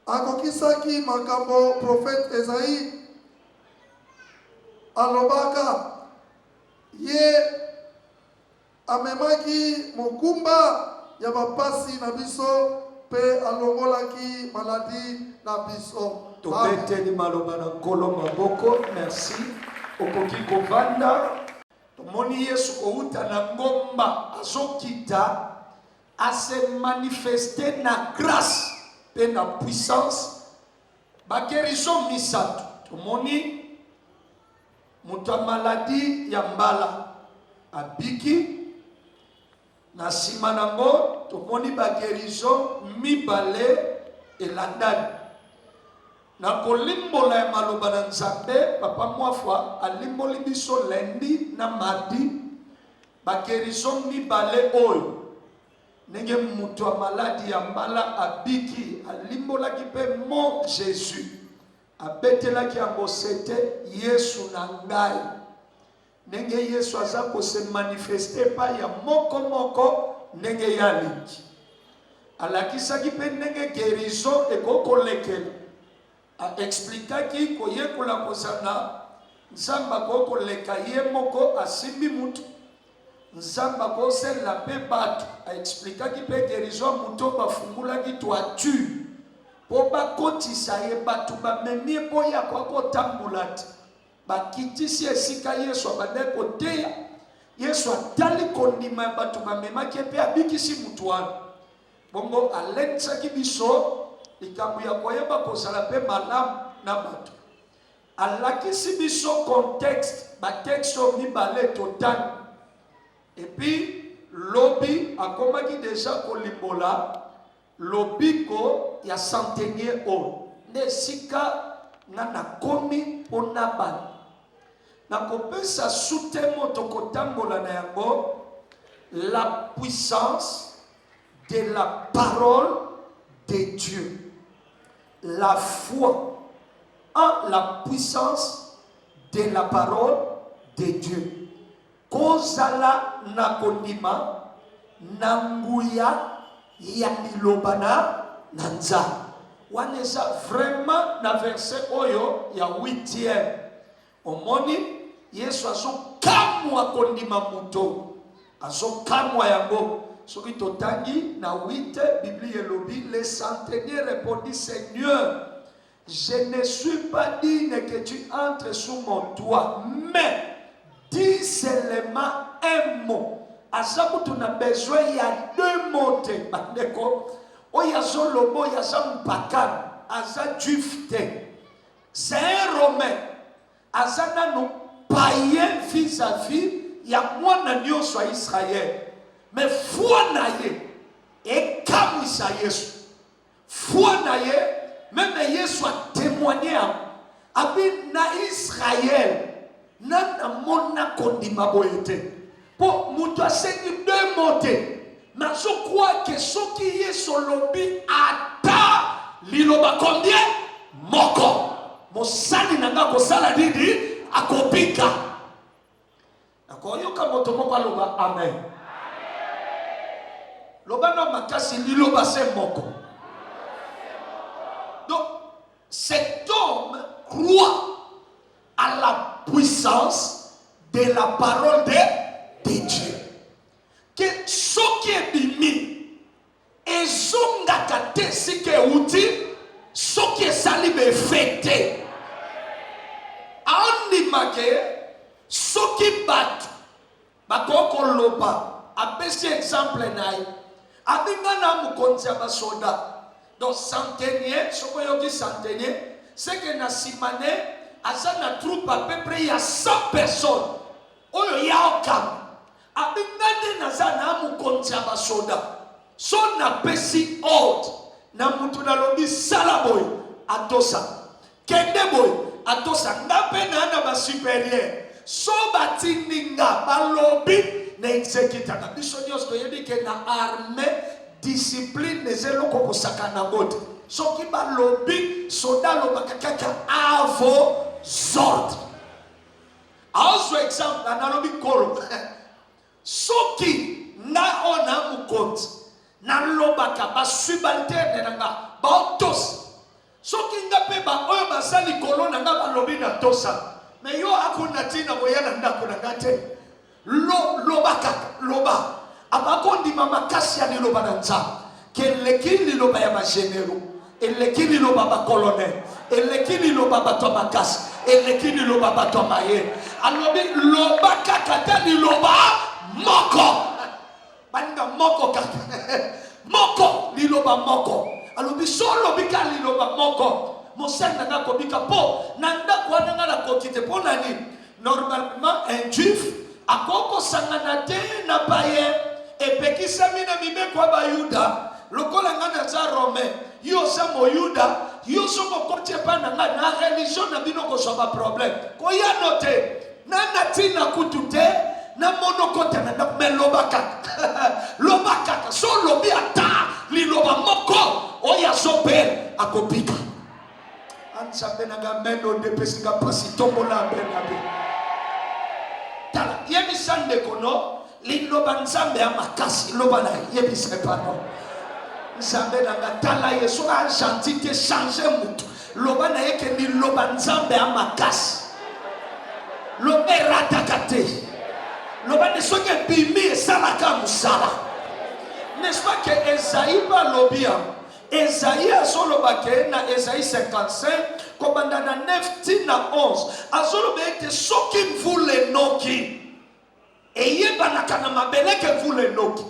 Akokisaki makambo prophète Esaïe alobaka ye amemaki mokumba ya bapasi na biso pe alongolaki maladi na biso. Tobeteli maloba na nkolo maboko. Merci. Okoki kovanda. Tomoni Yesu kouta na ngomba azokita ase manifester na grâce pe na puissance baguérison misato. Tomoni muta maladi ya mbala abiki na sima nango tomoni baguérison mibale elandani. Na kolimbola ya maloba na Nzambe papa mwafwa alimboli biso lundi na mardi baguérison mibale oyo nenge mutu wa maladi ya mbala abiki alimbolaki pe mo Jésus abetelaki yango sete Yesu na ngai nenge Yesu aza kose manifeste pa ya moko moko nenge yalingi alakisaki pe nenge guérison ekokolekela expliquaki koyekola kozana Nzamba koko leka ye moko asimbi mutu Nzamba kose la pe batu expliquaki pe guérison muto bafungulaki toiture po bakotisa ye batu bamemie po ya kwa kotambulati bakitisi esika Yesu abande koteya Yesu atali kondima ya batu bamemaki pe abikisi mutu wana bongo alensaki biso likambo ya koyeba kozala pe malamu na bato alakisi biso contexte batexto mibale totani epi lobi akomaki deja kolimbola lobiko ya centenier oyo nde sika nga nakomi mpona bana nakopesa sute moto kotambola na yango la puissance de la parole de Dieu. La foi en la puissance de la parole de Dieu. Kozala na kondima na nguya ya milobana na Nzambe. wana eza vraiment na verset oyo ya 8e. Omoni Yesu azokamwa kondima muto, azokamwa yango. Soki totangi na 8, Bible elobi, le centenier répondit, Seigneur, je ne suis pas digne que tu entres sous mon toit, mais dis seulement un mot. Azabutu na besoin il y a 2 mots te bandeko. Oyazo lobo yaza mpakan, aza juif te. C'est un romain. Azana no païen vis-à-vis ya mwana nyonso ya Israël. Mais foi na ye et kamwisa Yesu. Foi na ye, même Yesu a témoigné abi na Israël nana mona kondima boyete. Po mutu asengi 2 mots te. Mais je crois que ce qui est sur lobi ata liloba combien moko. Mosali nanga kosala didi akopika. Akoyoka moto moko aloba amen. Loba no makasi liloba se moko. Donc cet homme croit à la puissance de la parole de Dieu. Que ce qui est bimi et zongaka te si ke uti ce qui est sali be fete andimake ce qui bat bakoko loba apesi exemple naï abinga na mukonzi ya basoda donc centenier soko yoki centenier c'est que na simane asa na troupe à peu près il y a 100 personnes oyo ya okam abingane nazana mukonzi ya basoda so na pesi ordre na mutu na lobi sala boy atosa kende boy atosa ngape na ba supérieur so batindinga balobi na exécuta na biso nyos to yebi ke na armée discipline nezelo ko sakana ngote so ki balobi soda lobaka kaka avo ordre also exemple na lobi kolo soki na ona mukonzi na lobaka ba subalterne nanga ba tos soki ngape ba oyo basali kolo nanga balobi na tosa mais yo akuna tina boyana ndako nanga te lobaka loba abakondi mama kasi ya liloba na nzambe keleki liloba ya magénéraux eleki liloba ba colonel eleki liloba bato makasi eleki liloba bato maye alobi lobaka kata liloba moko baninga moko kaka moko liloba moko alobi solo bika liloba moko mosenda na kobika po nanda kwana na kokite po nani normalement un juif akoko sangana te na paye epekisa mina mibe kwa bayuda lokola ngana za romain yo sa moyuda yo so kokote pa na na religion na bino ko so ba problème ko ya note nana tina kutute na monokota na melobaka lobaka so lobi ata liloba moko oya sope akopika ansabe na gamendo de pesika pasi tombola benabe tala yemi sande kono liloba nzambe ya makasi loba na yebi sepano nzambe na tala yesu a gentil te changer mutu loba na yeke liloba nzambe ya makasi lobe ratakate loba ne soki bimi esalaka musala n'est-ce pas que Esaïe balobia Esaïe azolobake na Esaïe 55 kobanda na 9 tina 11 azoloba ete soki mvula enoki eyebanaka na mabele ke mvula enoki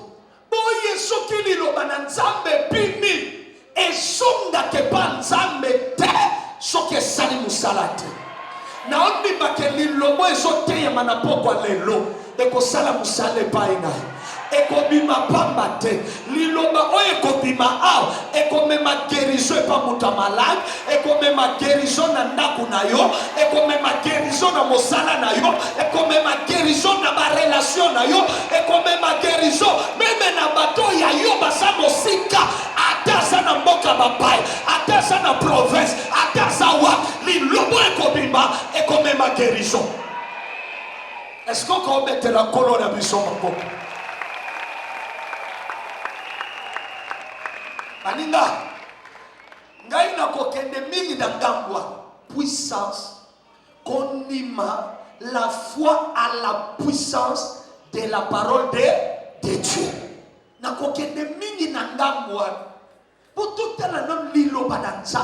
boye soki liloba na nzambe bimi ezongaka epa nzambe te soki esali musala te na ondimaka lilobo ezoteyema na pokwa lelo ekosala musala epai na ye ekobima pamba te liloba oyo ekobima awa ekomema guérison epa moto malade ekomema guérison na ndako na yo ekomema guérison na mosala na yo ekomema guérison na barelation na yo ekomema guérison meme na bato ya yo baza mosika ata aza na mboka bapaya ata aza na province ata aza wa lilobo ekobima ekomema guérison. Est-ce qu'on peut mettre la colonne à biso maboko? Aninga ngai na kokende mingi na ngambwa puissance konima la foi à la puissance de la parole de Dieu. Na kokende mingi na ngambwa pour tout la non lilo badanza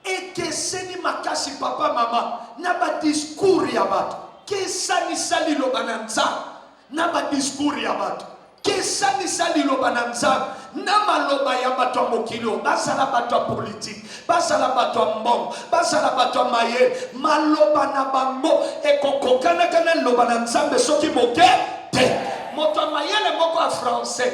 et que seni makasi papa mama na ba discours ya bato que sani sali lo bananza na ba discours ya bato que sani sali lo bananza na maloba ya bato mokilo basala bato politique basala bato mbongo basala bato maye maloba na bango e kokokana kana lo bananza soki moke te moto mayele moko a français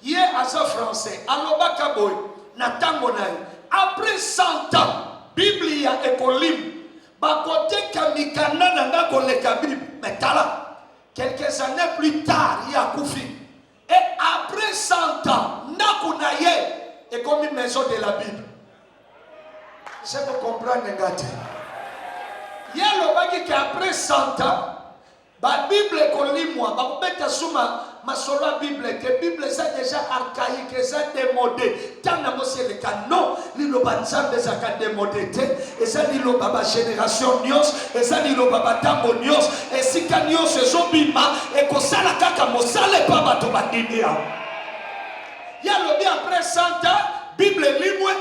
ye asa français aloba kaboy na tango naye après 100 ans Biblia ekolim bakote kamikana nanga koleka Bible metala quelques années plus tard il a koufi et après 100 ans nakunaye et comme une maison de la Bible c'est pour comprendre ngate yalo baki qu'après 100 ans ba Bible ekolimwa bakobeta suma masolo Bible que Bible ça déjà archaïque ça démodé tant na monsieur le canon liloba nzambe za ka démodé et ça liloba ba génération nyos et ça liloba ba tambo nyos et sika nyos ezobima et ko sala kaka mosale pa bato badini ya yalobi après 100 ans Bible limwe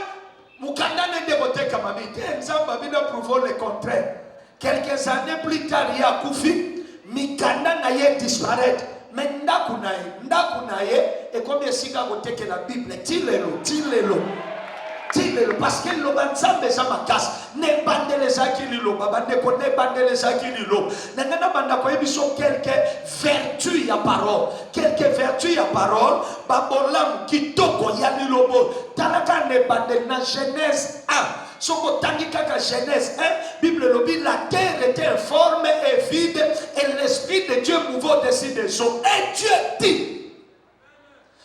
mukanda ne démodé kama bité nzamba bina prouver le contraire quelques années plus tard il a koufi mikanda na ye disparaître mais ndaku na ye et comme esika koteke la Bible tilelo parce que lo banzambe za makas ne bandele za kililo baba ne ko ne bandele za kililo nangana banda ko ebiso quelques vertus ya parole babolam kitoko ya lilobo talaka ne bandele na Genèse 1 soko tangika ka Genèse 1 Bible lobi la terre était informe et vide et l'esprit de Dieu mouvait au-dessus des eaux et Dieu dit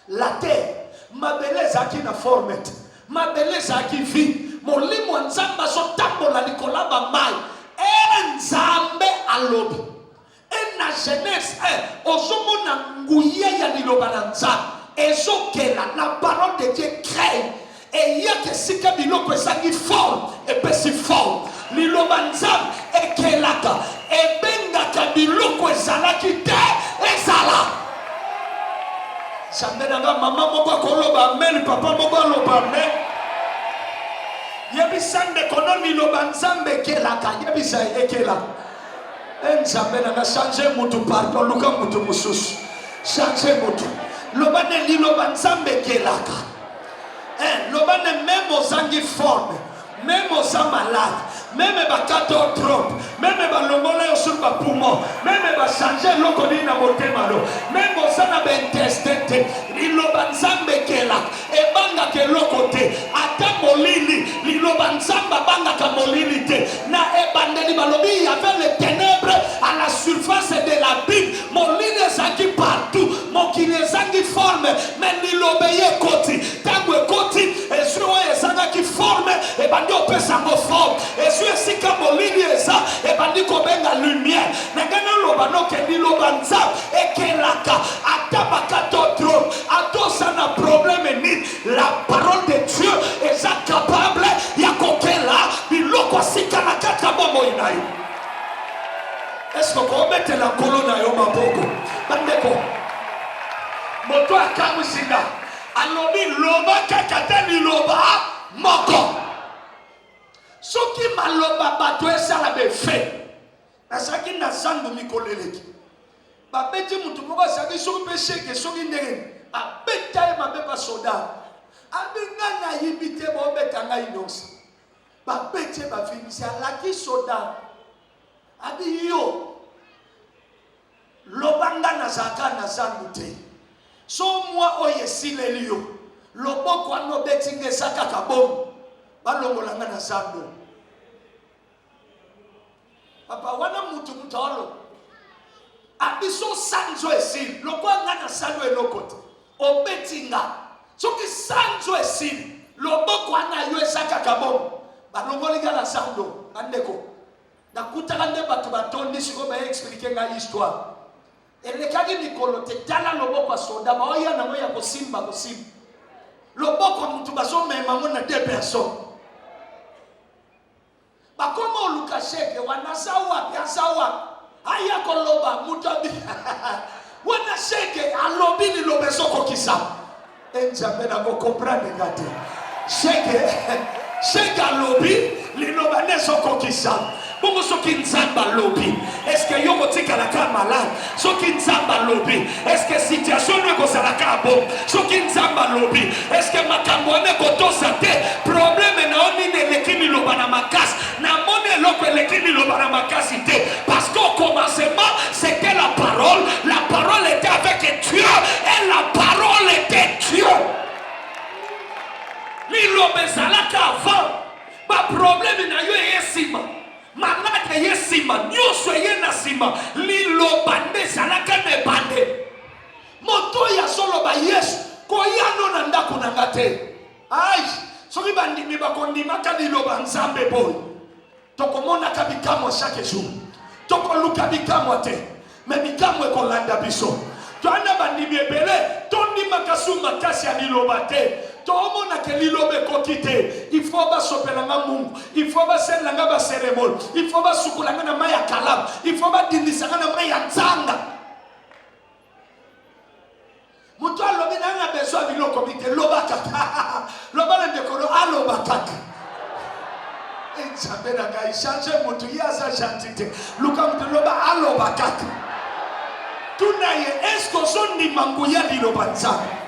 la terre ma beleza qui na formette ma beleza qui vit molimo nzamba so tambola likolaba mai nzambe alobi et na Genèse 1 ozomona nguye ya liloba na nzambe ezokela la parole de Dieu crée et il y a que si biloko ezangi forme et puis si forme liloba nzambe ekelaka ebengaka biloko ezalaki te ezala sambe nanga mama moko koloba amen papa moko aloba amen yebisande kono liloba nzambe ekelaka yebisa ekela nzambe nanga changer mutu pardon luka mutu mususu changer mutu loba ne liloba nzambe ekelaka lobane même aux angi forme même aux malades même bakato trop même balongola sur ba poumon même ba changer lokoni na motema lo même osana ba intestin liloba nzambe kela e banga ke lokote ata molili liloba nzamba banga ka molili te na e bandeli balobi y avait les ténèbres à la surface de la Bible molili ezaki partout mokili ezangi forme mais liloba ye koti tango koti ezro ezanga ki forme e bandi opesa ngo forme ezro esika molili eza e bandi ko benga lumière ngana loba no ke liloba nzambe ekelaka ata bakato trop atosa na problème ni la parole de Dieu est capable ya kokela biloko sika na kaka bombo inayo. Est-ce que vous mettez la colonne à Yoma Boko? Bandeko moto akamusinga alobi loba kakata liloba moko soki maloba bato esala befe nasaki na zandu mikoleleki babeti mutu moko asaki soki mpe sheke soki ndenge abeta ye mabe basoda abenga na yibi te bobeta ngai nyonso babeti ye bafinisi alaki soda abi yo lobanga nazalaka na zandu te so moi oyo esileli yo loboko wana obeti nga eza kaka bomo balongolanga na zandu papa wana mutu alo abiso sanzo esili lokwanga na salo eloko te obeti nga soki sanzo esili loboko wana yo eza kaka bomo balongolinga na zandu bandeko nakutaka nde bato batondi sikoyo baexplike nga histoire elekaki mikolo te tala loboko ya soda baoya nango ya kosimba loboko ya mutu bazomema ngo na 2 personnes sheke wanazawa yazawa aya koloba mutabi wana sheke alobi ni lobezoko kisa enjambe na ko comprendre ngate sheke alobi li lobanezoko kisa bongo soki nzamba lobi est-ce que yoko tika la ka malade soki nzamba lobi est-ce que situation ne ko sala ka bon soki nzamba lobi est-ce que makambo ne ko tosa te problème na oni ne lekini lobana makas na mone loko lekini lobana makasi te parce qu'au commencement c'était la parole était avec Dieu et la parole était Dieu li lobezala ka avant ba problème na yo yesima malade yesima nyuso yena sima lilo bande salaka ne bande moto ya solo ba yesu ko yano na ndako na ngate ai soki bandimi bakondima ka lilo banzambe boy tokomona ka bikamo chaque jour tokoluka bikamo te mais bikamo ekolanda biso toana bandimi ebele tondima kasuma kasi ya liloba te tomona ke lilobe kokite il faut ba sopelanga mungu il faut ba selanga ba cérémonie il faut ba sukulanga na maya kalam il faut ba dindisanga na maya nzanga muto alobi na besoin biloko bite loba kaka loba na ndekolo aloba kaka enjambe na kai change mutu yaza chantite luka mutu loba aloba kaka tunaye esko sondi manguya liloba nzanga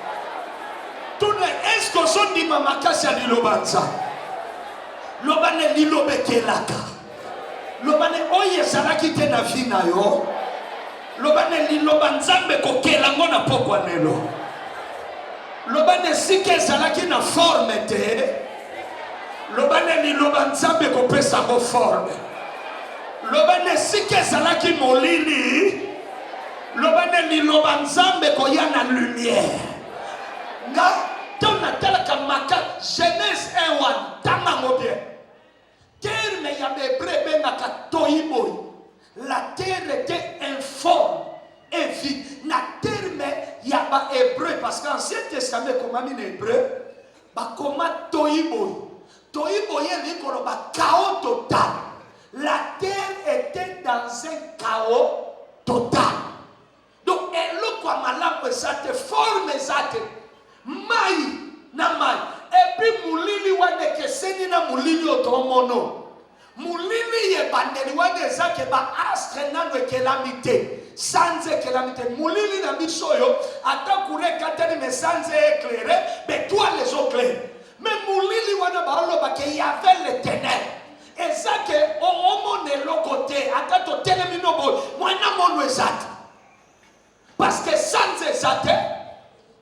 tune esko sondi mamakasi ya lilobanza lobane lilobekelaka lobane oye ezalaki te na vi na yo lobane liloba nzambe kokelango na pokwa lelo lobane sika ezalaki na forme te lobane liloba nzambe kopesango forme lobane sika ezalaki molili lobane liloba nzambe koya na lumière nga tona talaka maka Genèse 1:1 tanga ngobie terme ya hébreu bengaka toiboy la terre était informe et vide na terme ya ba hébreu parce qu'Ancien Testament komami na hébreu ba koma toiboy eli ko ba chaos total la terre était dans un chaos total donc eloko malamu ezate forme ezate mai na mai et puis mulili wane keseni na mulili otomono mulili ye bandeli wane ezake ba astre nano ekelamite sans éclairé mulili na bisoyo ata kure katani mais sans éclairer mais toi les eaux claires mais mulili wane ba loba ke y avait les ténèbres ezake omone lokote ata to telemino boy mwana mono ezate parce que sans ezate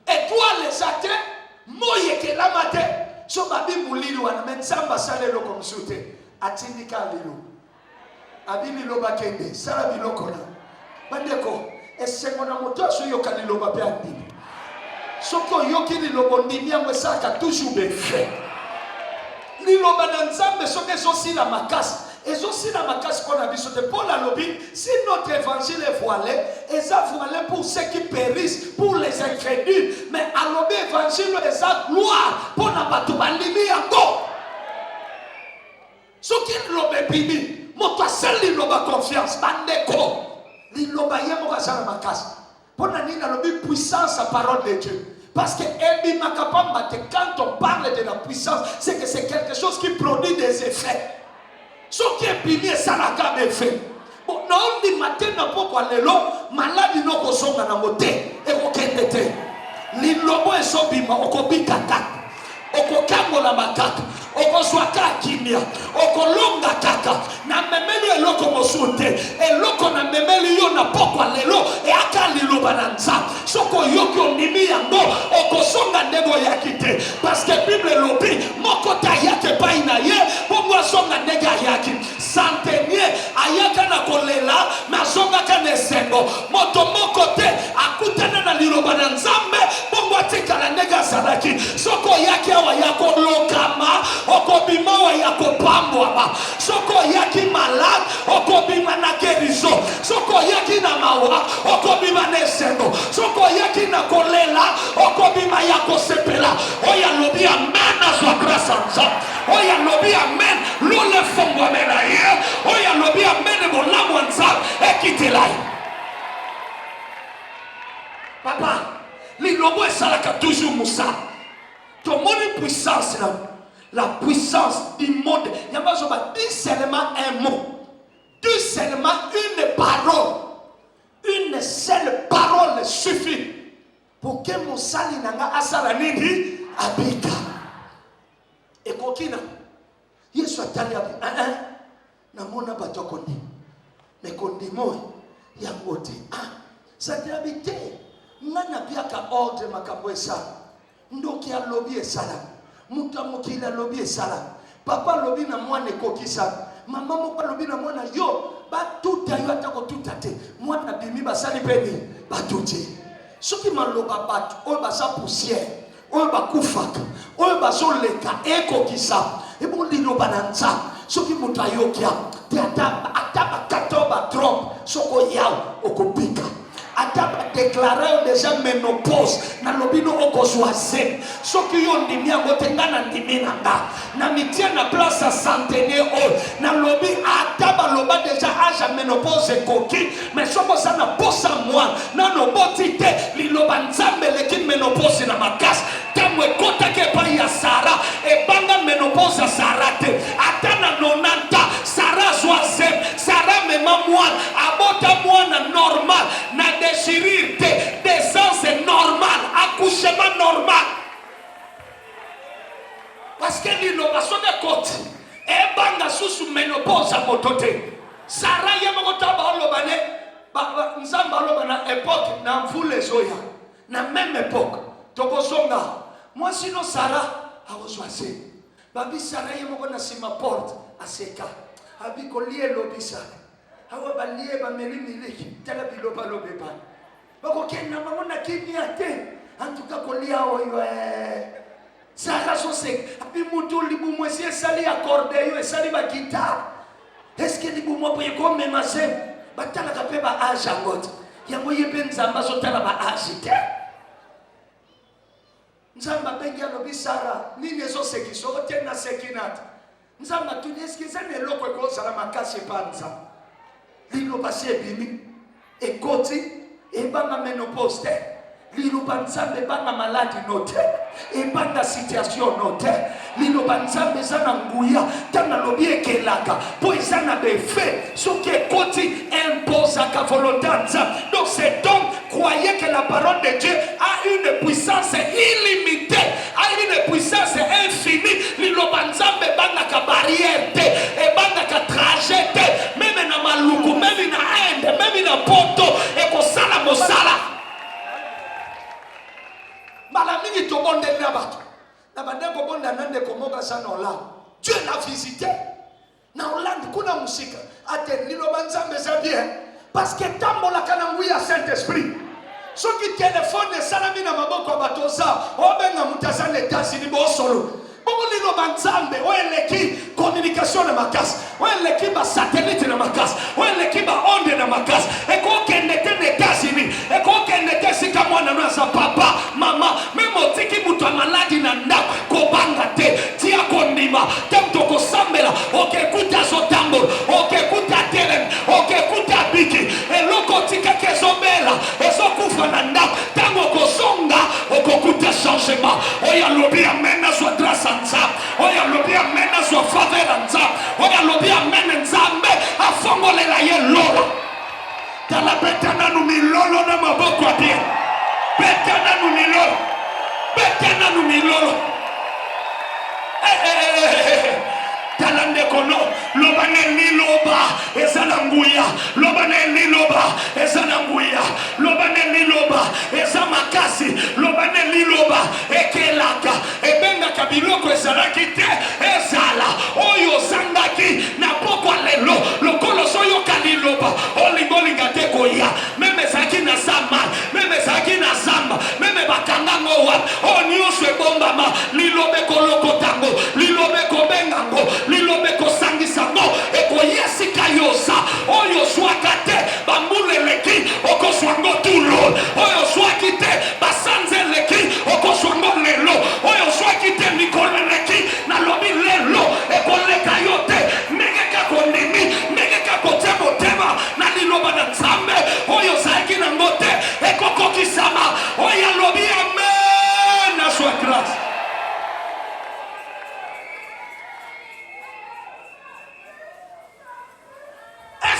étoile ezate moye ke la mate so babi mulili wana mensamba salelo comme soute atindika lilo abili loba kende sala biloko na bandeko esengo na moto so yoka liloba pe abili soko yoki lilobo ndimi yango esaka toujours be fait liloba na nzambe soke ezosi la makasi ezosi la makasi pona biso te Paul alobi si notre évangile est voilé eza voilé pour ceux qui périssent pour les incrédules mais alobi évangile eza gloire pona bato balimi yango soki liloba ebimi moto asali liloba confiance bandeko liloba ye moko aza na makasi pona nini alobi puissance à parole de Dieu parce que quand on parle de la puissance c'est que c'est quelque chose qui produit des effets ce qui est pilier ça n'a qu'à effet bon non di matin na poko lelo maladi no ko songa na mote e ko kendete lilobo esobima okobika kaka okokangola makaka okozwaka kimia okolonga kaka na memeli eloko mosunte eloko na memeli yo na poko lelo e aka liloba na nzambe soko yoki ondimi yango okosonga ndego yaki te parce que bible elobi moko ta yake pai na ye bongo asonga ndege ayaki centenier ayaka na kolela na azongaka na esengo moto moko te akutana na liloba na nzambe bongo atikala ndege azalaki soko yaki awa yakolokama okobima wa yakopambwama soko yaki malade okobima na guérison soko yaki na mawa okobima na esengo soko yaki na kolela okobima ya kosepela oya lobi amen azwa grâce à nzambe oya lobi amen lole fongwamela ye oyo alobi amene bolamu ya nzambe ekitela ye. Papa lilobo esalaka toujours mosala. Tomoni puissance là, la puissance du monde. Yamazoba dit seulement un mot, dit seulement une parole, une seule parole suffit pour que mon sali nanga asala nini abika. Et kokina Yesu atali abi na mona bato kondi mais kondi mo ya ngote ça te habite ngana biaka ordre makambo esala ndoki alobi esala mutu mokili alobi esala papa alobi na mwana ekokisa mama moko alobi na mwana yo batuta yo atako tuta te mwana bimi basali peni batuti soki maloba bato oyo baza poussière oyo bakufaka oyo bazoleka ekokisa ebo liloba na nzambe soki mutu ayokia te ata bakata batrompe soko yawo okopika ata déclarer déjà ménopause na lobino okozwaze soki yo ndimi yango te nga na ndimi na nga na mitie na place ya centenaire oyo na lobi ata baloba déjà âge ya ménopause ekoki mais soko oza na posa mwana nano boti te liloba nzambe eleki ménopause na makasi ntango ekotaki epai ya Sara ebanga ménopause ya Sara te ata na 90 Sara azwaze Sara mema mwana abota mwana normal na déchirure te naissance normal accouchement normal parce que liloba soki ekoti ebanga susu ménopause ya moto te Sara ye moko ta baoloba ne nzambe aloba na époque na mvula ezoya na même époque tokozonga moi sinon Sara akozwa se babi Sara ye moko na nsima porte aseka abi kolie elobisa awa balie bameli miliki tala biloba lobeba bakokenda bango na kimia te en tout cas kolia oyo Sara sosek abi mutu libumu esi esali accorde yo esali bagitare est-ce que libumu apoye komema se batalaka mpe baage yango te yango ye mpe nzambe azotala baage te nzambe abengi alobi Sara nini ezosekisa ote na sekinata nzambe atuni eske eza na eloko ekozala makasi epa nzambe liloba si ebimi ekoti ebanga ménopause te liloba nzambe ebanga maladi no te ebanga situation no te liloba nzambe eza na nguya ntango alobi ekelaka mpo eza na befe soki ekoti imposaka volonté ya nzambe. Donc c'est donc croyez que la parole de Dieu a une puissance illimitée, a une puissance infinie. Liloba nzambe ebangaka barrière te ebangaka trajet te même na maluku même na Inde même na poto ekosala mosala mala mingi tobondeli na bato na bandeko bonda nande komoka sana Hollande. Dieu l'a visité na Hollande kuna musika ate liloba nzambe eza bien parce que tambolaka na nguya ya Saint-Esprit soki telefone esalami na maboko ya bato oza obenga mutu aza na États-Unis bosolo bongo liloba nzambe oyo eleki communication na makasi oyo eleki basatellite na makasi oyo eleki baonde na makasi ekokende te na États-Unis ekokende te sika mwana no aza papa mama meme otiki mutu ya maladi na ndako kobanga te tia kondima te mutu okosambela okekuta azotambola okekuta teleme okekuta biki eloko otikaki ezobela ezokufa na ndako ntango okozonga okokuta changement oyo alobi amen azwa grâce nzambe oyo alobi amen azwa faveur nzambe oyo alobi amen nzambe afongolela ye lola tala beta nanu milolo na maboko ya bien beta nanu milolo beta nanu milolo tala ndeko no loba ne liloba eza na nguya loba ne liloba eza na nguya loba ne liloba eza makasi loba ne liloba ekelaka ebengaka biloko ezalaki te ezala oyo ozangaki na pokwa lelo lokolo soyoka liloba olingolinga te koya meme ezalaki na zamba meme ezalaki na zamba meme bakangango wapi oyo nyonso ebombama liloba ekolokotango liloba ekobengango liloba ekosangisango ekoyesika yosa oyo ozwaka te bambula eleki okozwango tulo oyo ozwaki te basanza eleki okozwango lelo oyo ozwaki te mikolo eleki na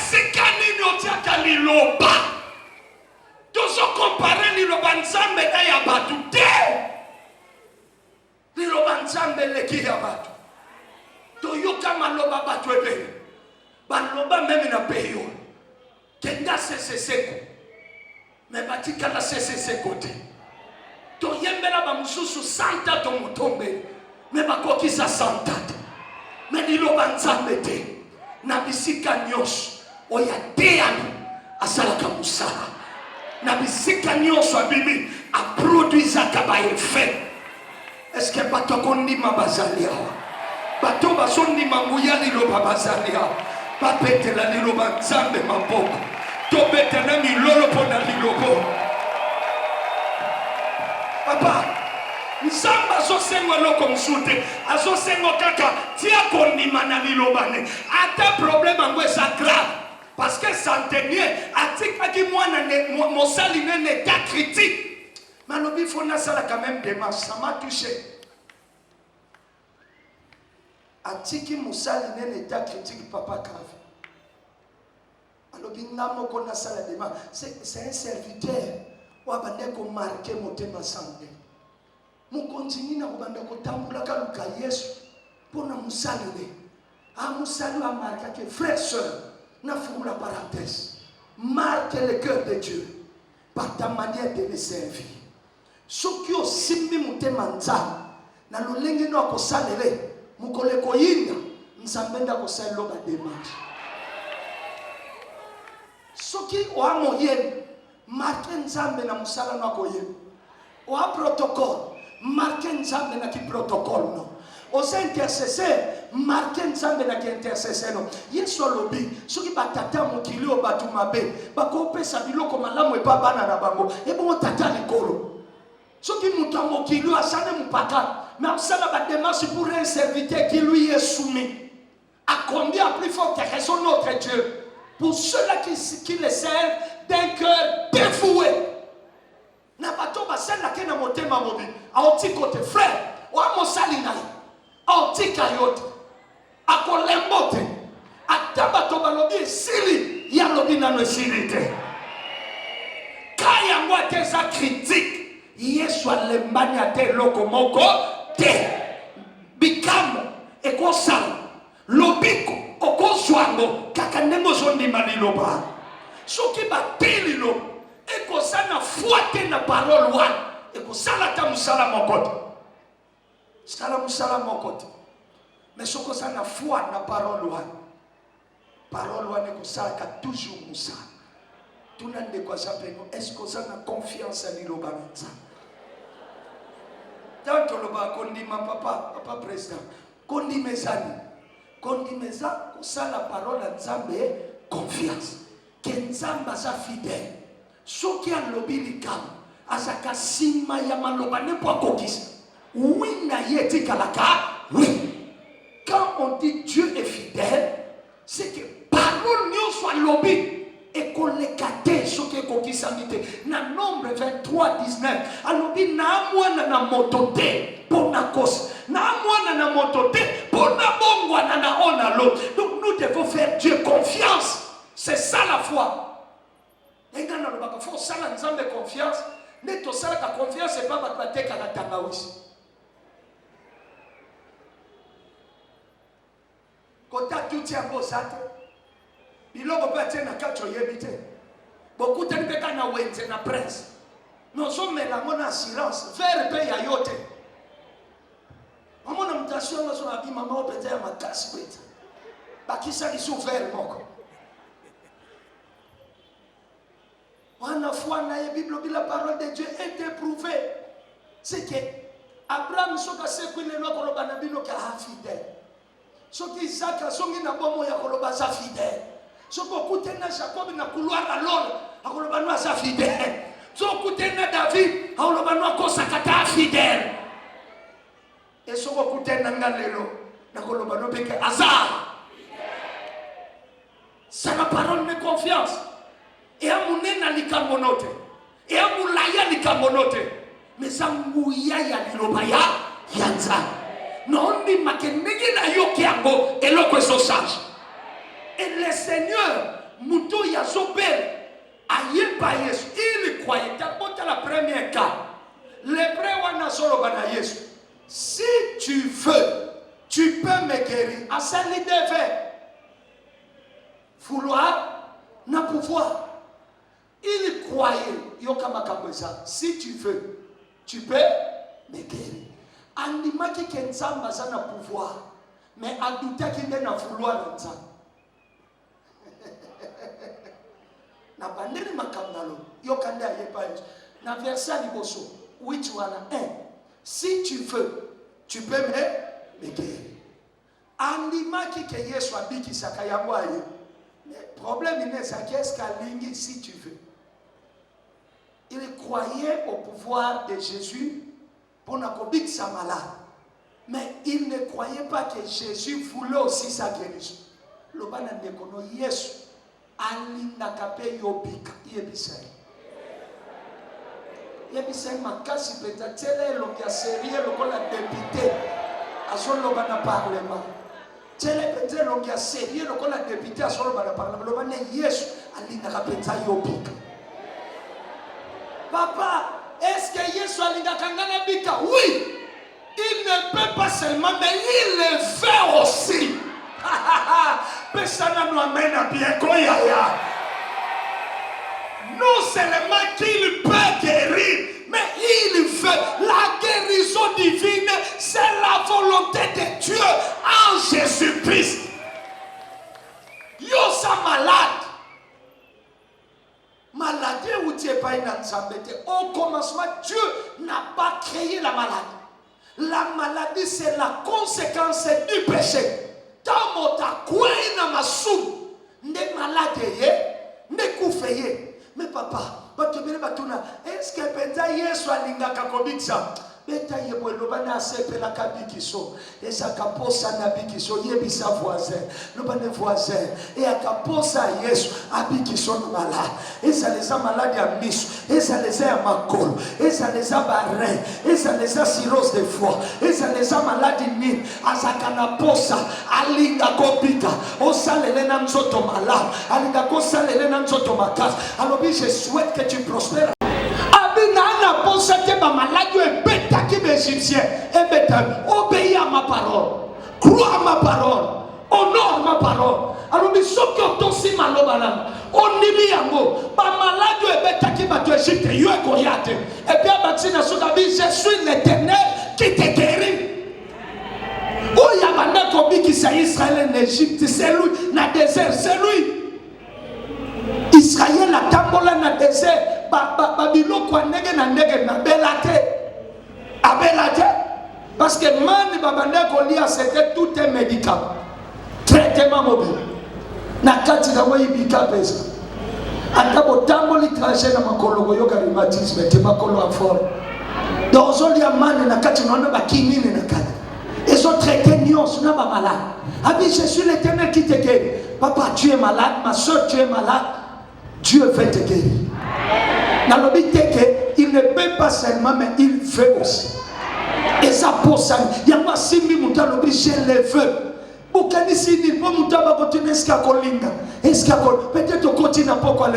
esika nini otiaka liloba tozokompare liloba nzambe na ya bato te. Liloba nzambe eleki ya bato. Toyoka maloba bato ebele baloba meme na peyo kenda seseseko me batikala seseseko te. Toyembela bamususu santa to mutombe me bakokisa santa te. Me liloba nzambe te na bisika nyonso oya teyami asalaka musala na bisika nyonso abibi aproduisaka baefe. Est-ce que bato kondima bazali awa bato basondima nguya liloba bazali awa bapetela liloba nzambe maboko tobetela milolo mpona lilobo. Papa nzambe azosenga eloko mosusu te azosenga kaka tia kondima na liloba ne ata problème yango eza grave parce que centenier atikaki mwana mosali nene état critique. Malobi faut nasala quand même démarche, ça m'a touché. Atiki musali nene état critique papa grave. Malobi namoko nasala démarche, c'est un serviteur. Wa bande ko marquer motema santé. Mu continue na ko bande ko tambula ka luka Yesu pona musali ne. A musali wa marquer que frère sœur, na furu la parenthèse. Marque le cœur de Dieu par ta manière de le servir. Soki osimbi mutema nzambe na lolenge no akosalele mukole koyinda nzambe nda kosalela ba démarche. Soki oamoyeni marque nzambe na musala no akoyeni oa protocole marque nzambe na ki protocole no osa intercesseur marque nzambe na ki intercesseur no. Yesu alobi soki batata mokili o batu mabe bakopesa biloko malamu epa bana na bango ebongo tata likolo. Soki mutu mokili asane mupaka mais asala ba démarche pour un serviteur qui lui est soumis. À combien plus forte raison notre Dieu pour ceux-là qui le servent d'un cœur dévoué. Na bato basala ke na motema mobi aoti kote frère wa mosali nai aoti kayote akolembote ata bato balobi sili ya lobi nano sili te kaya ngwa teza critique. Yesu alembani ate loko moko te bikamo ekosala lobiko okoswango kaka ndenge ozondima liloba soki bateli lo ekosana fuate na parole wana ekosala ta musala moko te sala musala moko te mais soko sana foi na parole wana ekosalaka toujours musala. Tuna ndeko azapeno est-ce que ça na confiance à liloba nzambe tanto loba kondima papa président kondimezani kondimeza kusala parole nzambe confiance ke nzambe aza fidèle soki alobi likamo azaka nsima ya maloba nepo akokisa oui na ye etikalaka oui. Quand on dit Dieu est fidèle c'est que parole nyonso alobi et qu'on les kate soke kokisamite na Nombre 23:19 alobi na mwana na motote pona kos na mwana na motote pona bongwana na onalo. Donc nous devons faire Dieu confiance. C'est ça la foi. Et quand on faut ça la nzambe confiance mais to ça la confiance c'est pas bateka na tangawisi kota tuti yango sate biloko pe atie na kati oyebi te bokutani mpe kaka na wenze na prince nozomelango na assurance vere mpe ya yo te omona mutation ngo so abima mao mpenza ya makasi kweta bakisa lisu vere moko wana foi na ye Bible la parole de Dieu est éprouvée. C'est que Abraham soka sekwile no koloba na bino ka fidèle soki Isaac asongi na bomo ya koloba sa fidèle soko kutena Jacob na couloir alone akoloba no sa fidèle soko kutena David akoloba no akosakata fidèle et soko kutena ngalelo na koloba no peke azar. C'est la parole de confiance. Et à mon nez likambo note et à mon laya likambo note mais ça mouya ya lilobaya yanza non ni makenegi na yokiango et l'autre so sage et le Seigneur muto ya zobel ayeba Yesu il croyait dans la première cas l'hébreu wana solo bana Yesu si tu veux tu peux me guérir à ça il devait vouloir na pouvoir il croyait yoka makamweza si tu veux tu peux me guérir andimaki kenzamba sana pouvoir mais adutaki nde na vouloir nzamba na bandeni makangalo yoka nde ayepa Yesu na verset liboso which wana si tu veux tu peux me guérir andimaki ke Yesu abikisaka yango aye mais problème inesa qu'est-ce qu'alingi si tu veux. Il croyait au pouvoir de Jésus pour n'accomplir sa malade. Mais il ne croyait pas que Jésus voulait aussi sa guérison. Le bana ne connaît Yesu alinga kape yobika yebisai. Yebisai makasi peut-être l'obia sérieux le kola député à son le bana parlement. Tele peut-être l'obia sérieux le kola député à son le bana parlement. Le bana Yesu alinga kape yobika. Papa, est-ce que Yesu alingakangana bika? Oui. Il ne peut pas seulement, mais il le fait aussi. Personne nous amène à bien koyaya. Non seulement qu'il peut guérir, mais il fait la guérison divine. C'est la volonté de Dieu en Jésus-Christ. Yo sa malade. Maladie où tu n'es pas inensambété. Au commencement, Dieu n'a pas créé la maladie. La maladie, c'est la conséquence du péché. Tant mota quoi na masou, ne malade ne koufeye. Mais papa, est-ce que penza Yesu alingaka kobikisa? Beta yebo lobana sepela kabikiso esa kaposa na bikiso yebisa voisin lobane voisin et akaposa Yesu abikiso no malade esa les malades ya miso esa les makolo esa les barreins esa les cirrhose de foie esa les maladies ni azakana posa alinga kobika osalele na nzoto malade alinga kosalele na nzoto makas alobi je souhaite que tu prospères. Nana pense que ma maladie est bête qui m'égyptien et bête obéis à ma parole crois à ma parole honore ma parole alors mais ce que ton si malobana on n'y yango ma maladie est bête qui va te Égypte yo Goliath et puis abatina soka bi je suis l'Éternel qui te guérit oh ya bana ko bi qui sa Israël en Égypte c'est lui na désert c'est lui Israël a tambola na désert Babylone kwa ndege na ndege na belate abelate parce que mani babande kolia c'était tout un médicament traitement mobile na kati na weyi bika pesa atabo tamboli trajet na makolo yoga rhumatisme te makolo afort donc ozoli amani na kati na ba kinini na kati ils ont traité nyonso na ba malade abi je suis l'Éternel qui te guérit. Papa tu es malade, ma soeur tu es malade, Dieu veut te guérir. Il ne peut pas seulement, mais il veut aussi. Et ça pour ça, il y a pas si mille je le veux. Peut-être continue pourquoi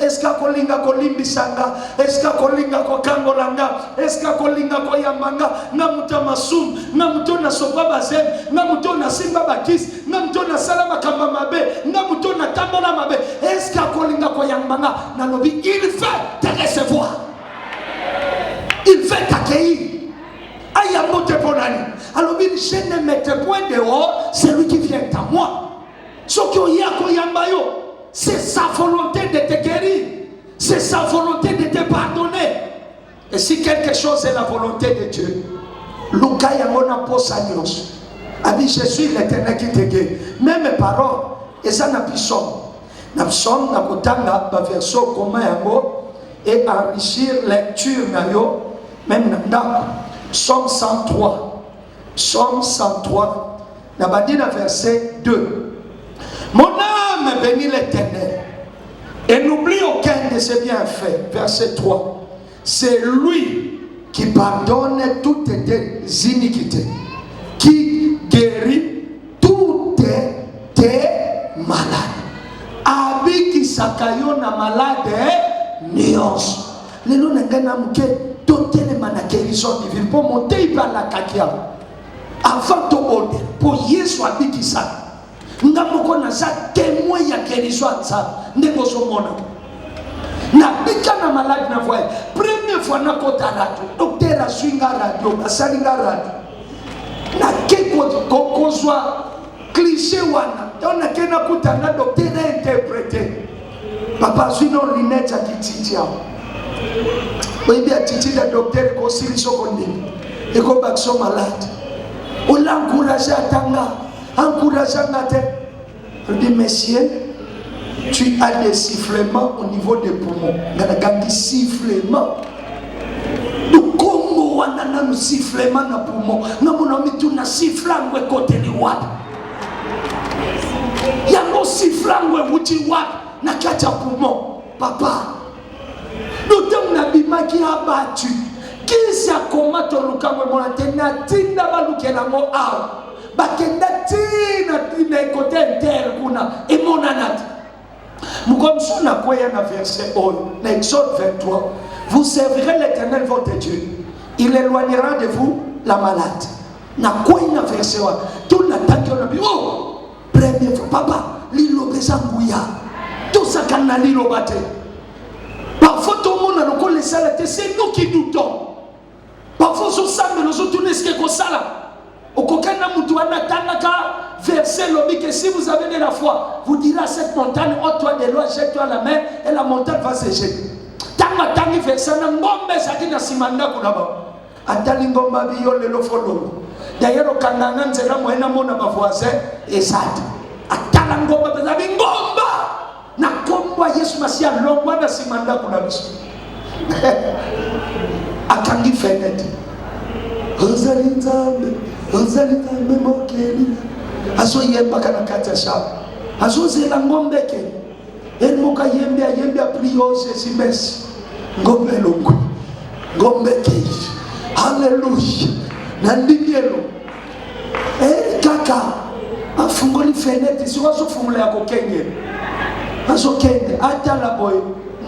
est-ce que kolinga kolimbisanga est-ce que kolinga kokangolanga est-ce que kolinga koyamanga na mutamasum na mutona sopa bazen na mutona simba bakis na mutona salama kamba mabe na mutona tambola mabe est-ce que kolinga koyamanga na lobi il veut te recevoir il veut t'accueillir. Alors, je ne mettrai point dehors celui qui vient à moi. C'est sa volonté de te guérir. C'est sa volonté de te pardonner. Et si quelque chose est la volonté de Dieu, je suis l'Éternel qui te guérit. Même mes paroles, et ça n'a plus son. N'a son, n'a pas verso comment et enrichir lecture, même dans Psaume 103. Psaume 103. Nabadina verset 2. Mon âme bénit l'Éternel et n'oublie aucun de ses bienfaits. Verset 3. C'est lui qui pardonne toutes tes iniquités, qui guérit toutes tes maladies. Avec Namuke, docteur Manakerison divine, pour monter par la kakia. Avant de monter, pour Yesu habiter ça. Nous avons témoin ya guérison ça. Nous avons na bika na malade na voix. Première fois na kota radio, docteur a swinga radio, basalinga radio. Na keko kokozwa cliché wana. On a kena kutana docteur interprété. Papa zwino lunette ya kititi yao. Oui bien titi da docteur ko sili sokondi. Et ko bakso malade. On l'encourage à tanga, encourage à mater. Je dis monsieur, tu as des sifflements au niveau des poumons. Il y a des sifflements. Nous Congo, on a des sifflements dans les poumons. Nous avons des sifflements dans le côté du wad. Il y a des sifflements dans le côté du wad. Dans le poumon. Papa, nous avons des bimaki qui ont battu. Qui s'est combattu au Lukamwe Montana, Tinda Balukela Mo Ao, Bakenda Tina, côté inter, Kuna, et Monanat. Nous comme ça, on a quoi un verset 1, Exode 23. Vous servirez l'Éternel votre Dieu. Il éloignera de vous la malade. Na quoi un verset 1. Tout le temps qu'on a dit, oh, première fois, papa, l'île Besangouya. Tout ça qu'on a l'île Bate. Parfois, tout le monde a le laissé, c'est nous qui doutons. Parfois, nous sommes tous les gens qui sont là. Au Kokana Moutouana Tanaka, verset l'objet que si vous avez de la foi, vous direz à cette montagne, oh toi de l'eau, jette-toi à la mer, et la montagne va se jeter. Tanga tangi verset, ngombe sakina simanda kunaba. Atali ngomba biyo lelo follow. D'ailleurs, au Kananga, c'est là, moi, mon voisin, et ça. Atala ngomba, bezabi ngomba. Na komba Yesu Masia, longwa na simanda kunabiso. Akangi fenêtre. Rosalinzambe mokeli. Aso yemba kana kata shaba. Aso zela ngombe ke. El moka yembe a priose simes. Ngombe longo. Ngombe ke. Hallelujah. Nandingelo. Kaka. Afungoli fenêtre si waso fungula yako kenye. Aso kende atala boy.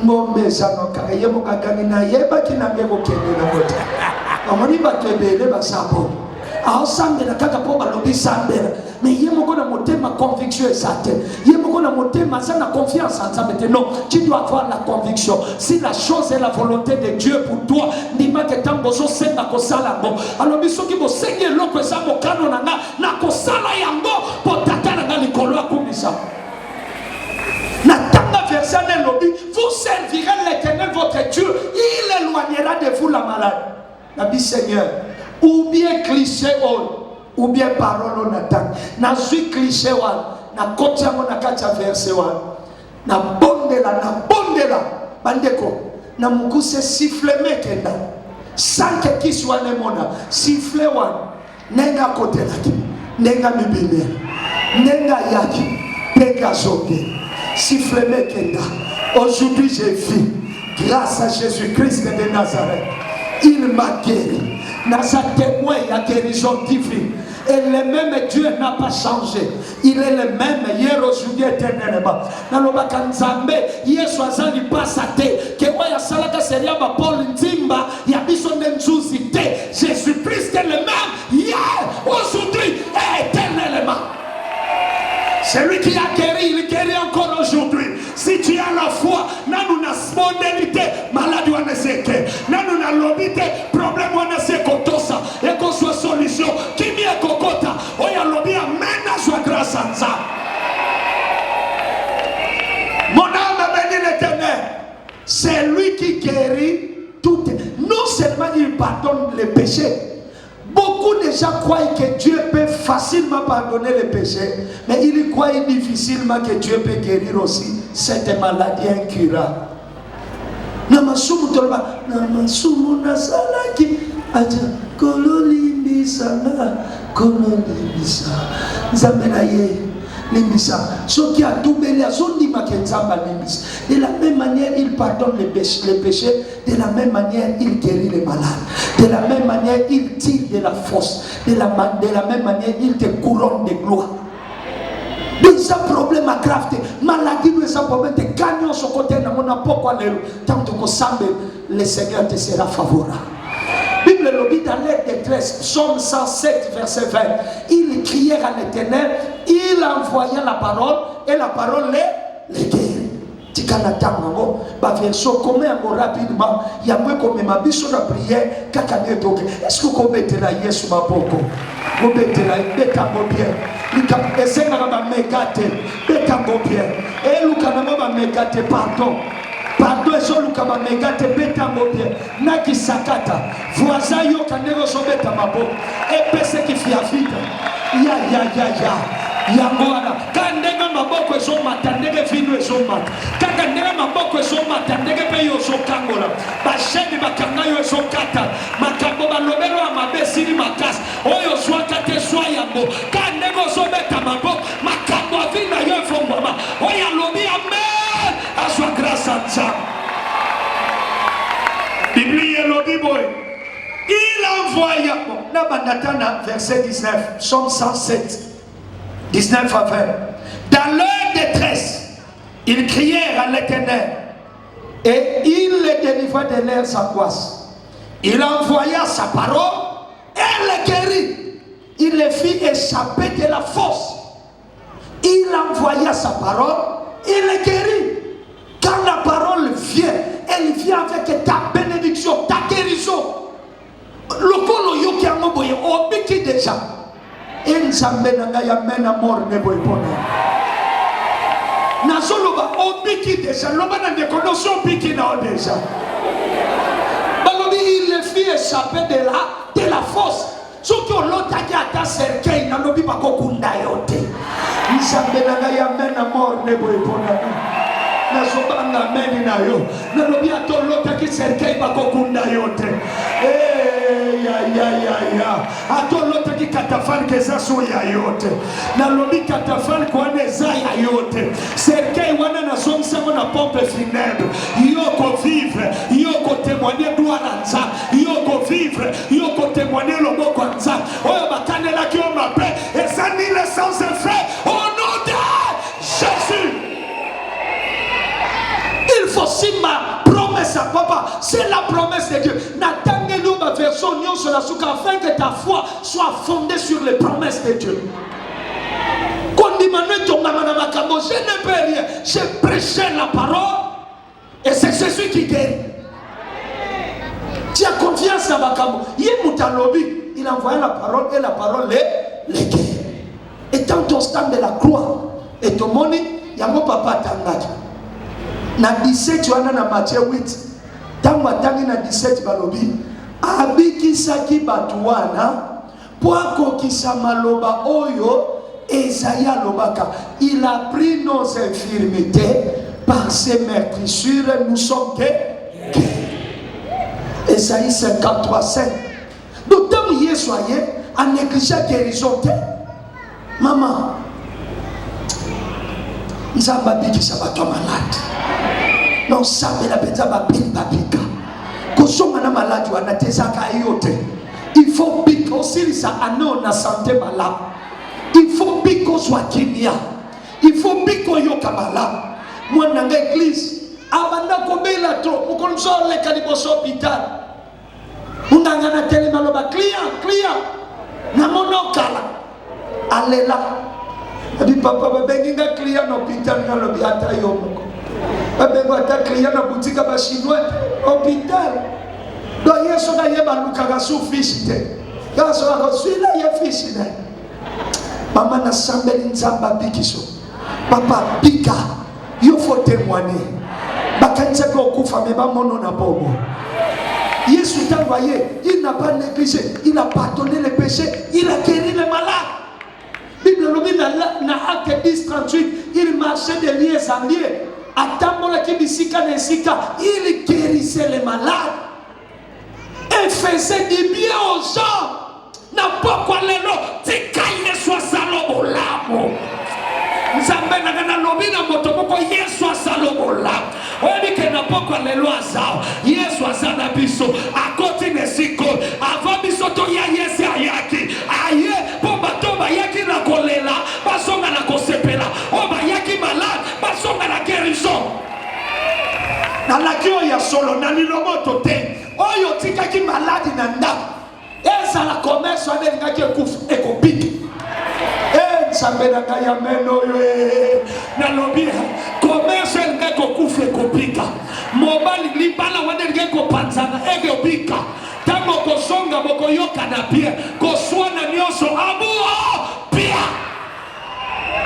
Ngombe sanoka yemo kakani na yeba kinambeko kenye na kote. Amoni batebele basabo. Aosambela kaka po balobi sambela. Mais yemo kona motema conviction exacte. Yemo kona motema ça na confiance en ça. Non, tu dois avoir la conviction. Si la chose est la volonté de Dieu pour toi, ndima ke tango so senga ko sala ngo. Alors biso ki bo senge loko za mo kano na ko sala yango po tatana na likolo akumisa. Verset de l'objet, vous servirez l'Éternel votre Dieu, il éloignera de vous la malade. Nabi Seigneur, ou bien cliché ou bien parole on attend. Na suis cliché na kotia mo na katia verset na bondela bandeko na mukuse siffler kenda sans que qui soit ne mona siffler nenga kote laki nenga mibele nenga yaki nenga zoke. Siffle Kenda. Aujourd'hui j'ai vu, grâce à Jésus-Christ de Nazareth, il m'a guéri. Dans sa témoin, il y a guérison divine. Et le même Dieu n'a pas changé. Il est le même hier, aujourd'hui, éternellement. Dans le Bakanzambe, hier, soit il passe à terre. Que Waya Salaka Seria Paul Nzimba, il y a besoin d'une suscité. Jésus-Christ est le même hier, aujourd'hui et éternellement. Celui qui a guéri, il guérit encore aujourd'hui. Si tu as la foi, nous na spondélité, maladie ou neseke, nous na lobité, problème ou neseko tosa, et qu'on soit solution. Qui m'y est kokota, oya lobby amène à soi grâce à ça. Mon âme bénit l'Éternel. C'est lui qui guérit tout. Non seulement il pardonne les péchés. Beaucoup de gens croient que Dieu peut facilement pardonner les péchés, mais ils croient difficilement que Dieu peut guérir aussi cette maladie incurable. Namasumu tolba, namasumu nasalaki, aja kololimbisa na kololimbisa, zamenaye. Ce qui a tout mêlé à son de la même manière, il pardonne les péchés. De la même manière, il guérit les malades. De la même manière, il tire de la force. De la même manière, il te couronne de gloire. Donc, eza problème grave te, maladie nous eza problème te, gagnons ce côté na mona poko lelo, tant que sambe le Seigneur te sera favorable. Bible le dit dans l'air détresse, Psaume 107 verset 20, ils crièrent à l'Éternel, il envoya la parole et la parole les guérit. Tikana tango ba verso comme yango rapidement ya mwe comme ma biso na prière kaka netoke. Est-ce que ko betela Yesu maboko? Ko betela betango bien. Lika esenga ba megate betango bien. Et lukana ba megate pardon. Pardon eso lukaba megate betango bien. Na kisakata. Voisin yo kanero so beta maboko. Et pese ki fiafita. Ya. Yangwana kandega maboko ezomata ndenge vino ezomata kaka ndenge maboko ezomata ndenge pe yo zokangola basheni bakanga yo ezokata makambo balobelo ya mabe sili makasi oyo zwaka te zwa yango kandenge ozobeta maboko makambo avina yo efombama oyo alobi amen azwa grâce à Nzambe. Biblie elobi boye il envoya na bandatana verset 19 Psaume 107 19 à 20. Dans leur détresse, ils crièrent à l'Éternel et il les délivra de leurs angoisses. Il envoya sa parole et les guérit. Il les fit échapper de la fosse. Il envoya sa parole et les guérit. Quand la parole vient, elle vient avec ta bénédiction, ta guérison. Le colo yoki amoboye obiki déjà. Nzambe nanga ya mena mort ne boy pona na zoloba obiki déjà loba na déconnotion obiki na déjà balobi il le fit échapper de la fosse soki olotaki ata cercueil na lobi bakokunda yo te Nzambe nanga ya mena mort ne boy pona na zobanga meni na yo na lobi atolotaki cercueil bakokunda yo te ya atolotaki katafali keza so ya yote na lobi katafali kwane eza ya yote cercueil wana na somsango na pompe funèbre yoko vivre yoko témoigner gloire à Nzambe yoko vivre yoko témoigner loboko à Nzambe oyo bakanelaki o mabe ezali l'essence de fait au nom de Jésus. Il faut si ma promesse à papa, c'est la promesse de Dieu. Afin que ta foi soit fondée sur les promesses de Dieu. Je ne peux rien. J'ai prêché la parole et c'est Jésus qui guérit. Tu as confiance à Bakamo. Il a envoyé la parole et la parole les guérit. Et tant ton stand de la croix et ton money, il y a mon papa Tangati. Na 17 tu as na Matthieu 8. Tango tangi na 17 balobi. Abikisaki batuana poako kisa maloba oyo Esaïa lobaka. Il a pris nos infirmités par ses meurtrissures nous sommes guéris. Esaïe 53:5. D'autant Yesu aye a négligé guérison te. Maman Nzamba bikisa batu malade. Non sabe la penza ba babika. Il faut aussi ça na santé malade. Il faut biko soit kimia. Il faut biko yoka malade. Moi dans l'église, abanda kobela trop, on console les calibos hôpital. On a na télé maloba client. Na monokala. Allez là. Abi papa ba benginga client hôpital na lobi ata yomoko. Abengo ata client na boutique ba chinois hôpital. Do Yesu na yeba lukaga su fishite. Yesu na suila ye fishite. Mama na sambeli Nzamba bikiso. Papa bika. Il faut témoigner. Bakanza ko kufa me ba mono na bobo. Yesu t'a envoyé, il n'a pas négligé, il a pardonné les péchés, il a guéri les malades. Bible lobi na Acte 10:38, il marchait de lieu en lieu. Atambola ki bisika na sika, il guérissait les malades. Et faisait du bien aux gens. N'a pas quoi lelo, tikaye soit salomo lamo. Nzambe na kana lobi na moto moko Yesu asalomo lamo. Oni ke na pas quoi lelo azao. Yesu asana biso, akoti nesiko, avant biso to ya Yesu ayaki. Aye, po bato ba yaki na kolela, basonga na kosepela. na lilomoto te oyo tikaki maladi na ndako ezala commerce wana elingaki ekufa ekobika nzambe na ngai amen oyo nalobi commerce elingaki kokufa ekobika mobali libala wana elingaki kopanzana ekobika ntango kozonga bokoyokana bien koswana nyonso abuo pia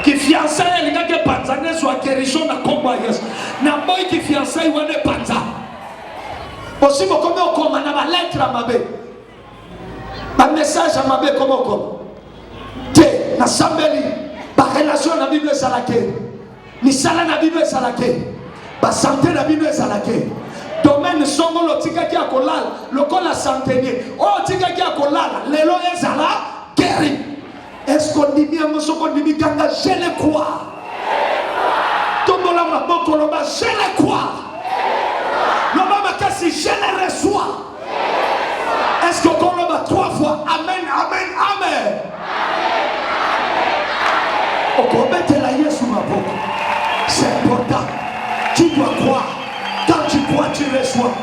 kifiansa elingaki epanzana ezwa guérison na kombo ya Yesu na boyi kifiansa wana epanza osi bokomi okoma na baletre mabe bamessage mabe komi okoma te nasambeli barelation na bino ezalake misala na bino ezalake basante na bino ezalake domaine songolo tikaki ya kolala lokola centenier oyo tikaki ya kolala lelo ezala guéri. Est-ce qu'on dit bien soko ndimi kanga je le crois tombola maboko loba je le crois loba makasi je le reçois. Est-ce qu'on loba 3 fois amen amen amen okometela Yesu maboko. C'est important, tu dois croire. Quand tu crois tu reçois.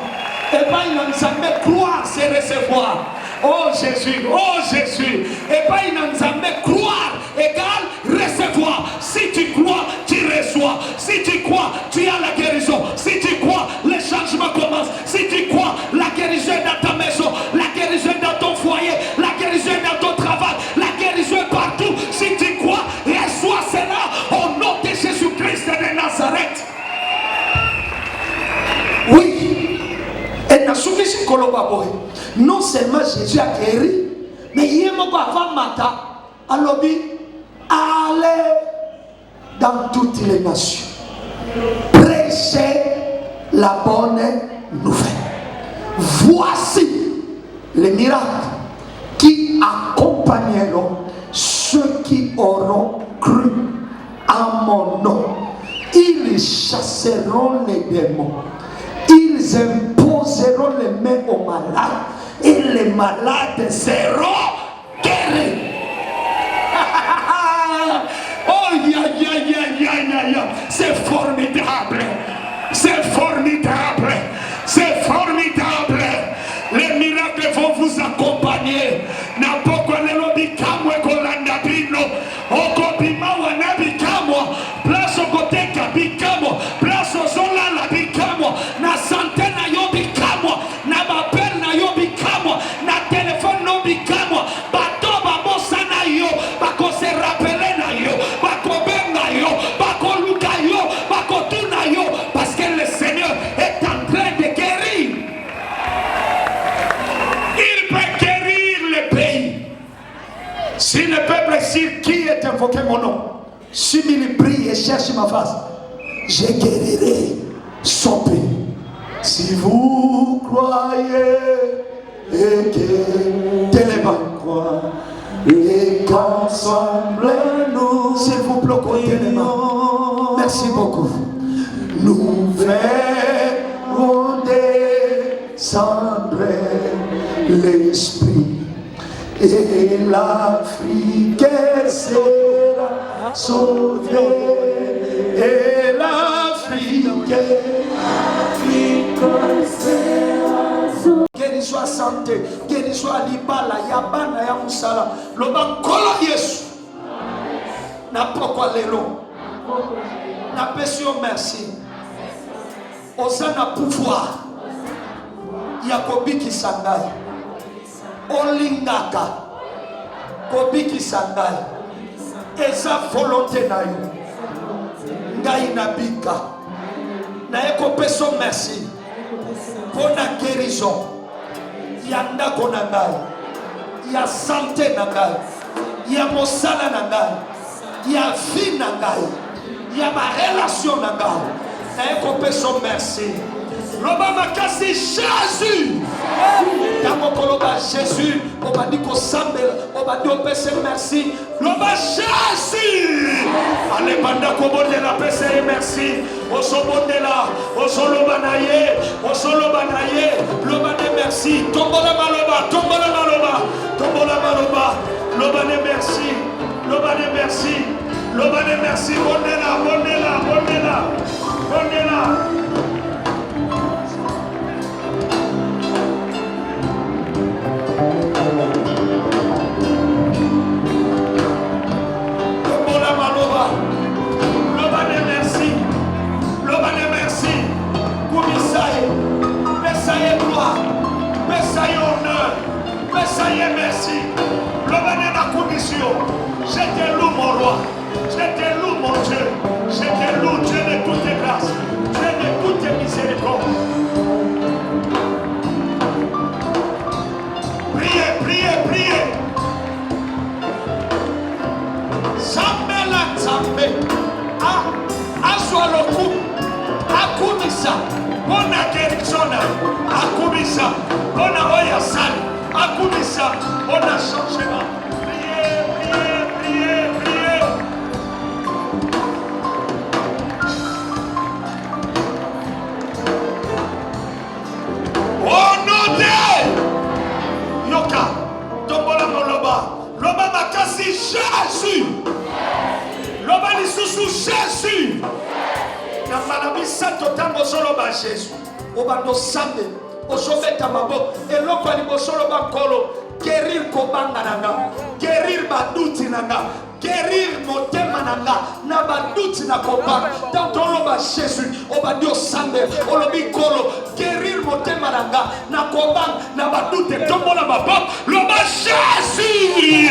Et bien il n'a jamais croire c'est recevoir. Oh Jésus, oh Jésus. Et bien il n'a jamais croire égale recevoir. Si tu crois tu reçois. Si tu crois tu as la guérison. Si tu crois le changement commence. Si tu crois la guérison est dans ta maison, la guérison est dans ton foyer, la guérison est dans ton travail, la guérison est partout. Si tu crois, reçois cela au nom de Jésus-Christ de Nazareth. Oui, et n'a suffisamment collaboré. Non seulement Jésus a guéri, mais il y a avant matin, à l'objet, allez dans toutes les nations, prêchez la bonne nouvelle. Voici les miracles qui accompagneront ceux qui auront cru à mon nom. Ils chasseront les démons. Ils imposeront les mains aux malades et les malades seront guéris. Oh, c'est formidable. C'est formidable. C'est formidable. Les miracles vont vous accompagner. Place au côté kabikamo, place au zola la bikamo, na santé na yo bikamo, na bapel na yo bikamo, na téléphone no bikamo, bato babosa na yo, bako se rappeler na yo, bako benga yo, bako luka yo, bako tuna yo, parce que le Seigneur est en train de guérir. Il peut guérir le pays. Si le peuple ici qui est invoqué mon nom, si il prie et cherche ma face, je guérirai son pays. Si vous croyez et que tellement croire, et qu'ensemble nous, s'il vous plaît, côté les mains. Merci beaucoup. Nous verrons descendre l'esprit. Et l'Afrique sera sauvée. Et l'Afrique sera sauvée. Qu'il soit santé, qu'il soit libala, yabana, yamusala. Loba kolo Yesu. Na pourquoi lelo. Na pesio merci. Osana pouvoir. Yakobi sangai. Olingaka kobiki sangai eza volonté na yo ngai nabika na ekopeso merci pour la guérison ya ndako na ngai ya santé na ngai ya mosala na ngai ya vie na ngai ya ma relation na ngai na ekopeso merci. Loba makasi Jésus. Tango koloba Jésus, oba diko sambel, oba dio pese merci. Loba Jésus. Ale banda kobonde la pese merci. Oso bonde la, oso loba naye, oso loba naye. Loba de merci. Tombola maloba, tombola maloba, tombola maloba. Loba de merci, loba de merci, loba de merci. Bonde la, bonde la, bonde la, bonde la. On a changement. Priez, priez, priez, priez. Oh non, Yoka, tombola moloba. Loba makasi Jésus. Loba lisusu Jésus. Na malabi santo tango solo ba Jésus. Obando sambe. Osobeta mabo. Eloko libosolo ba kolo. Guérir kobanga nanga. Guérir baduti nanga. Guérir motema nanga. Na baduti na kobanga. Tanto loba Jésus. Obadio sambe. Olobi kolo. Guérir motema nanga. Na kobanga. Na badute. Tombola mabo. Loba Jésus.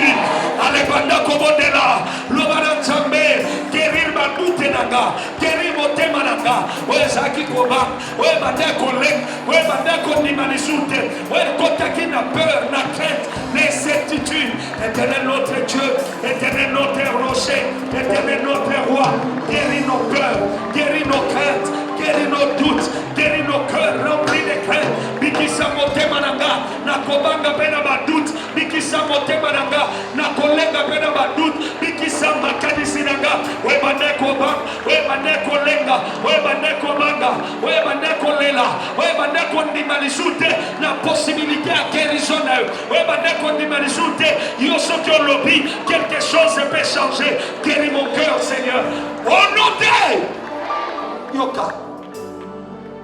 Ale banda kobodela. Loba na sambe. Guérir badute nanga. Guérir motema nanga. Wezaki kobanga. We banda kolek. We banda kondimanisute. We kotaki na peur, na crainte, les certitudes. Éternel notre Dieu, éternel notre rocher, éternel notre roi, guéris nos cœurs, guéris nos craintes, guéris nos doutes, guéris nos cœurs remplis de crainte. Bikisa motema nanga, na kobanga pena badut, bikisa motema nanga, na kolenga pena badut, bikisa makadisi nanga, we bande kobanga, we bande kolenga, we bande kobanga, we bande kolela, we bande kondimalisute, na possibilité à guérison, we bande kondimalisute, yo soki olobi, quelque chose peut changer, guéris mon cœur Seigneur, au nom de Yoka.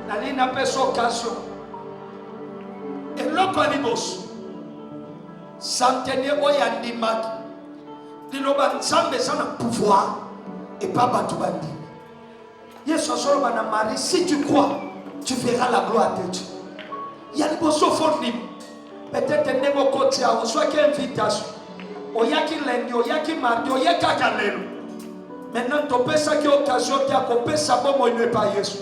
Nalina pesa occasion. Et l'autre animos. Centenaire oyandimaki. Diloba nzambe sana pouvoir. Et pas batubandi. Yesu solo na Marie, si tu crois, tu verras la gloire de Dieu. Il y a les bosso fondim. Peut-être ndemo kotia, ou soit qu'une invitation. Oyaki lundi, oyaki mardi, oyaki kalelo. Maintenant, tu peux ça qui occasion qui a coupé sa bombe, il n'est pas Yesu.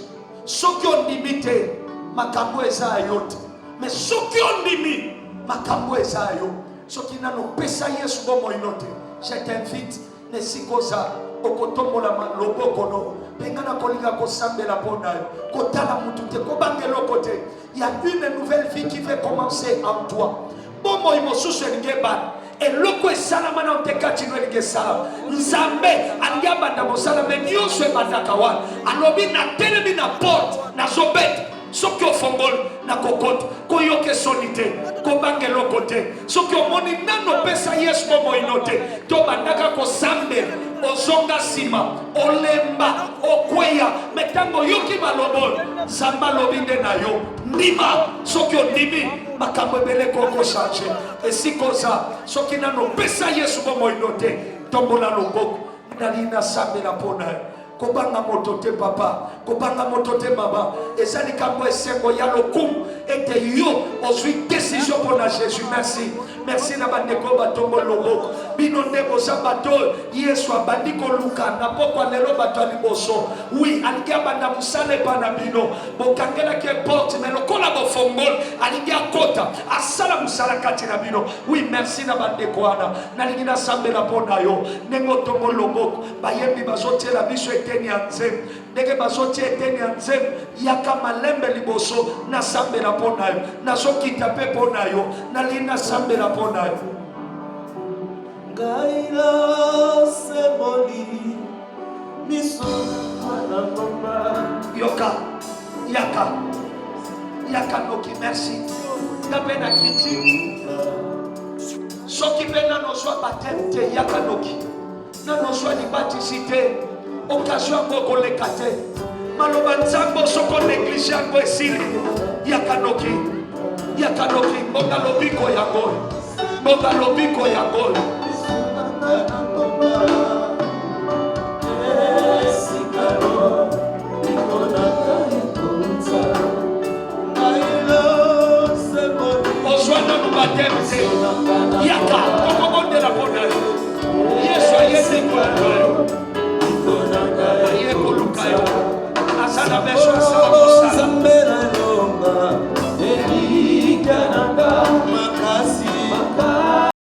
Ceux qui ont limité, makambo eza yote. Mais ceux qui ont limité, makambo eza yote. Ceux qui n'ont pas ça Yesu bombe inote. Je t'invite, ne sikoza, okotombo la lobokono. Pengana kolinga kosambe la pona. Kotala mutute, kobangelo kote. Il y a une nouvelle vie qui va commencer en toi. Bombo imosusu ngeba. Et loko esala na onteka chinwe ngesala nzambe aliamba ndamo sala menyo swe matakawa alobi na telemi na porte na zobet soki ofongol na kokoto koyoke sonite kobange lokote soki omoni nano pesa Yesu bomo inote to bandaka ko sambe ozonga sima olemba okweya metango yoki malobol samba lobinde na yo ndima soki ondimi makambo ebele koko changer esikoza soki nano pesa Yesu bomo inote tombola loboko nalina sambela pona kobanga moto te papa kobanga moto te mama ezali kambo esengo ya lokumu ete yo ozwi décision pona Jésus. Merci na bandeko batombo loboko bino nde boza bato Yesu abandi koluka na pokwa lelo bato liboso oui alingi abanda musala epa na bino bokangelaki porte mais lokola bofongoli alingi akota asala musala kati na bino oui merci na bandeko wana nalingi nasambela mpona yo ndenge otombo loboko bayembi bazotiela biso eteni ya nzembo ndenge bazotia eteni ya nzembo yaka malembe liboso nasambela mpona yo nazokita mpe mpona yo nalingi nasambela mpona yo Gaila semoli miso na mama yoka yaka noki merci ngape na critique soki mpe nanoswa bateme te yaka noki nanoswa libatisi te occasion yango koleka te maloba nzambe soko néglige yango esili yaka noki mbonga lobiko yango mbonga lobiko yango